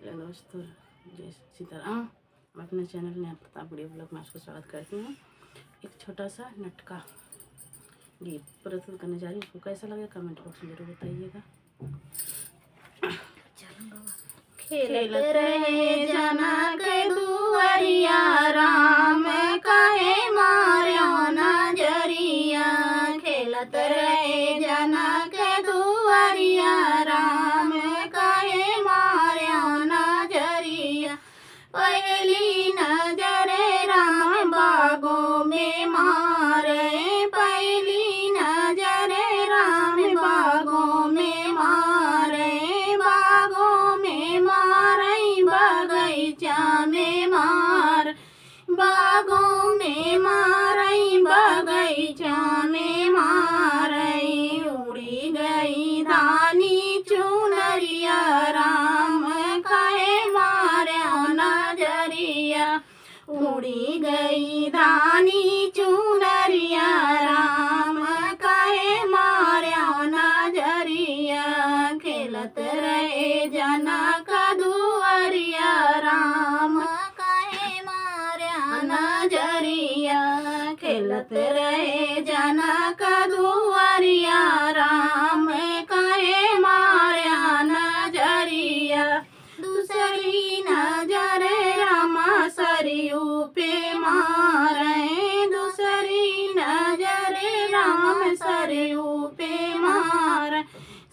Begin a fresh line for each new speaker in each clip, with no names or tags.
Hello दोस्तों, जय सीताराम। मैं अपने channel Neha Pratap video blog में आपको स्वागत करती हूँ। एक छोटा सा नटका गीत प्रस्तुत करने जा रही हूँ। उसको कैसा लगे कमेंट बॉक्स में जरूर बताइएगा। खेलत रहे जनक दुआरिया, राम काहे मार्यो नजरिया। खेलत रहे जनक दुआरिया, राम काहे मार्यो नजरिया। पहली नजरे राम बागों में मारे, पहली नजरे राम बागों में मारे। बागों में मारे बगीचा में मार, बागों में मारे बगीचा में मारे। उड़ी गई धानी चुनरिया, राम काहे मार्यो नजरिया। उड़ी गई धानी चुनरिया, राम काहे मार्यो नजरिया। खेलत रहे जनक दुआरिया, राम काहे मार्यो नजरिया। खेलत रहे जनक दुआरिया, राम काहे मार्यो नजरिया। दूसरी नजर रामा सरयू पे मारे, दूसरी नजर राम सरयू पे मारे।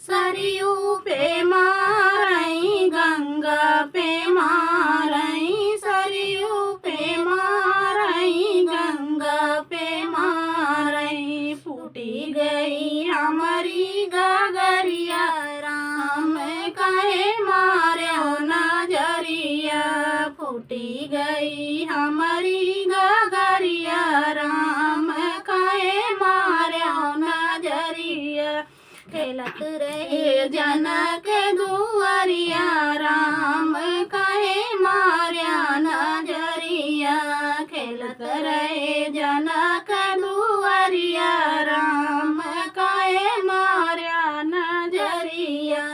सरयू पे मारे गंगा पे मारे, सरयू पे मारे गंगा पे मारे। फूटी गई हमारी गगरिया, राम काहे मार्यो नजरिया। फूटी गई हमारी गगरिया, राम काहे मार्यो नजरिया। खेलत रहे जनक दुआरिया, राम काहे मार्यो नजरिया। खेलत रहे जनक दुआरिया, राम काहे मार्यो नजरिया।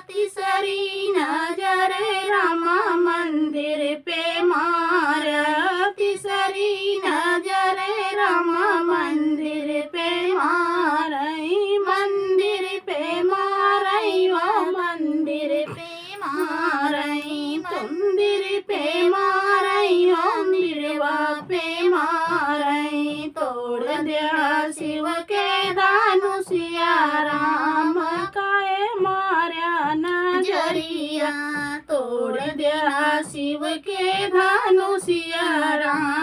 तीसरी नजर रामा मंदिर पे मारा, तीसरी नजर रामा मंदिर पे मारई। मंदिर पे मारई वो मंदिर पे मारई, मंदिर पे मारई मंदिरवा पे मारई। तोड़ दिया शिव के धनुषिया, राम काहे मार्यो नजरिया। तोड़ दिया शिव के धनुषिया, राम